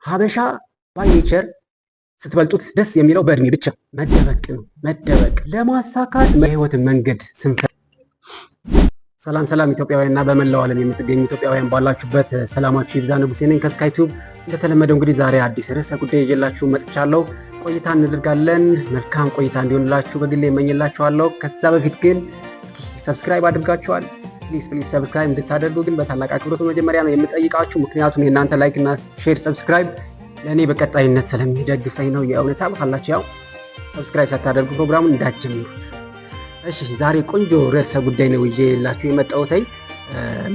ሀበሻ ባይ ኔቸር ስትበልጡት ደስ የሚለው በእድሜ ብቻ መደበቅ ነው። መደበቅ ለማሳካት የህይወትን መንገድ ስንፈ ሰላም ሰላም ኢትዮጵያውያን እና በመላው ዓለም የምትገኙ ኢትዮጵያውያን ባላችሁበት ሰላማችሁ ይብዛ። ንጉሴ ነኝ ከስካይ ቲዩብ። እንደተለመደው እንግዲህ ዛሬ አዲስ ርዕሰ ጉዳይ ይዤላችሁ መጥቻለሁ። ቆይታ እናደርጋለን። መልካም ቆይታ እንዲሆንላችሁ በግሌ እመኝላችኋለሁ። ከዛ በፊት ግን እስኪ ሰብስክራይብ አድርጋችኋል? ፕሊዝ ሰብስክራይብ እንድታደርጉ ግን በታላቅ አክብሮት መጀመሪያ ነው የምጠይቃችሁ። ምክንያቱም የእናንተ ላይክ እና ሼር ሰብስክራይብ ለእኔ በቀጣይነት ስለሚደግፈኝ ነው። የእውነት ታውቃላችሁ። ያው ሰብስክራይብ ሳታደርጉ ፕሮግራሙን እንዳትጀምሩት። እሺ ዛሬ ቆንጆ ርዕሰ ጉዳይ ነው ይዤላችሁ የመጣሁት።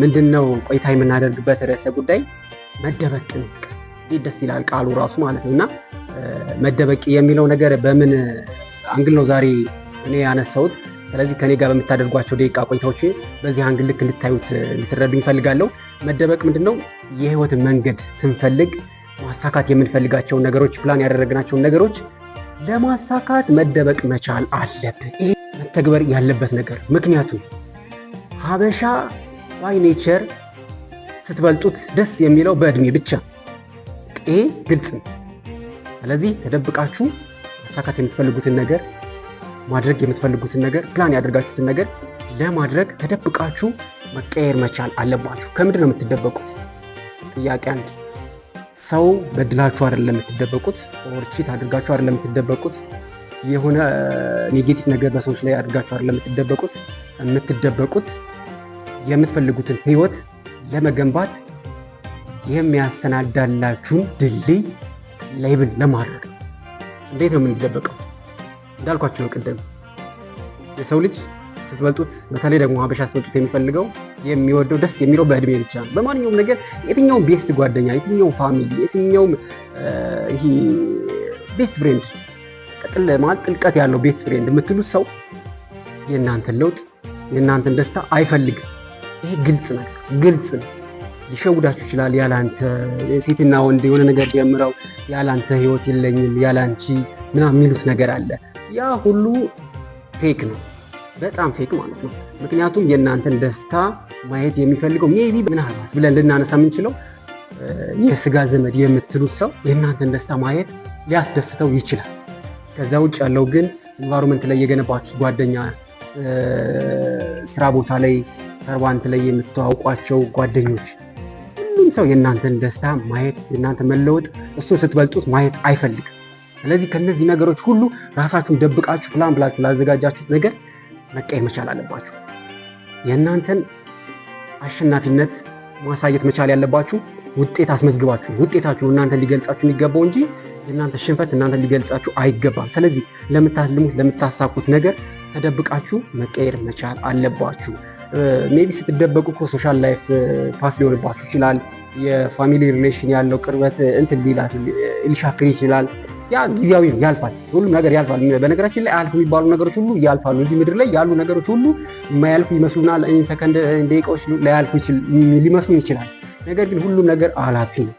ምንድነው ቆይታ የምናደርግበት ርዕሰ ጉዳይ መደበቅ ነው። ደስ ይላል ቃሉ ራሱ ማለት ነውና መደበቅ የሚለው ነገር በምን አንግል ነው ዛሬ እኔ ያነሳሁት። ስለዚህ ከኔ ጋር በምታደርጓቸው ደቂቃ ቆይታዎች በዚህ አንግል ልክ እንድታዩት እንድትረዱኝ ፈልጋለሁ። መደበቅ ምንድነው? የህይወትን መንገድ ስንፈልግ ማሳካት የምንፈልጋቸው ነገሮች ፕላን ያደረግናቸው ነገሮች ለማሳካት መደበቅ መቻል አለብን። ይሄ መተግበር ያለበት ነገር። ምክንያቱም ሀበሻ ባይ ኔቸር ስትበልጡት ደስ የሚለው በእድሜ ብቻ። ይሄ ግልጽ ነው። ስለዚህ ተደብቃችሁ ማሳካት የምትፈልጉትን ነገር ማድረግ የምትፈልጉትን ነገር ፕላን ያደርጋችሁትን ነገር ለማድረግ ተደብቃችሁ መቀየር መቻል አለባችሁ። ከምንድን ነው የምትደበቁት? ጥያቄ አንድ። ሰው በድላችሁ አይደለም የምትደበቁት፣ ኦርቺት አድርጋችሁ አይደለም የምትደበቁት፣ የሆነ ኔጌቲቭ ነገር በሰዎች ላይ አድርጋችሁ አይደለም የምትደበቁት የምትፈልጉትን ህይወት ለመገንባት የሚያሰናዳላችሁን ድልድይ ሌብል ለማድረግ። እንዴት ነው የምንደበቀው? እንዳልኳችሁ ነው ቅድም የሰው ልጅ ስትበልጡት፣ በተለይ ደግሞ ሀበሻ ስትበልጡት የሚፈልገው የሚወደው ደስ የሚለው በእድሜ ብቻ ነው። በማንኛውም ነገር የትኛውም ቤስት ጓደኛ፣ የትኛውም ፋሚሊ፣ የትኛውም ይሄ ቤስት ፍሬንድ ቀጥል ማለት ጥልቀት ያለው ቤስት ፍሬንድ የምትሉት ሰው የእናንተን ለውጥ የእናንተን ደስታ አይፈልግም። ይሄ ግልጽ ነው። ሊሸውዳችሁ ይችላል። ያላንተ ሴትና ወንድ የሆነ ነገር ጀምረው ያላንተ ህይወት የለኝም ያላንቺ ምናምን የሚሉት ነገር አለ። ያ ሁሉ ፌክ ነው፣ በጣም ፌክ ማለት ነው። ምክንያቱም የእናንተን ደስታ ማየት የሚፈልገው ሜቢ ምናልባት ብለን ልናነሳ የምንችለው የስጋ ዘመድ የምትሉት ሰው የእናንተን ደስታ ማየት ሊያስደስተው ይችላል። ከዛ ውጭ ያለው ግን ኢንቫይሮንመንት ላይ የገነባችሁት ጓደኛ፣ ስራ ቦታ ላይ ሰርቫንት ላይ የምትዋውቋቸው ጓደኞች፣ ሁሉም ሰው የእናንተን ደስታ ማየት የእናንተ መለወጥ እሱን ስትበልጡት ማየት አይፈልግም። ስለዚህ ከነዚህ ነገሮች ሁሉ ራሳችሁን ደብቃችሁ ፕላን ብላችሁ ላዘጋጃችሁት ነገር መቀየር መቻል አለባችሁ። የእናንተን አሸናፊነት ማሳየት መቻል ያለባችሁ ውጤት አስመዝግባችሁ። ውጤታችሁ እናንተን ሊገልጻችሁ የሚገባው እንጂ የእናንተ ሽንፈት እናንተን ሊገልጻችሁ አይገባም። ስለዚህ ለምታልሙት ለምታሳኩት ነገር ተደብቃችሁ መቀየር መቻል አለባችሁ። ሜቢ ስትደበቁ እኮ ሶሻል ላይፍ ፓስ ሊሆንባችሁ ይችላል። የፋሚሊ ሪሌሽን ያለው ቅርበት እንትን ሊሻክር ይችላል። ያ ጊዜያዊ ነው፣ ያልፋል። ሁሉም ነገር ያልፋል። በነገራችን ላይ አልፉ የሚባሉ ነገሮች ሁሉ ያልፋሉ። እዚህ ምድር ላይ ያሉ ነገሮች ሁሉ የማያልፉ ይመስሉናል። ሰከንድ ደቂቃዎች ሊመስሉን ይችላል። ነገር ግን ሁሉም ነገር አላፊ ነው።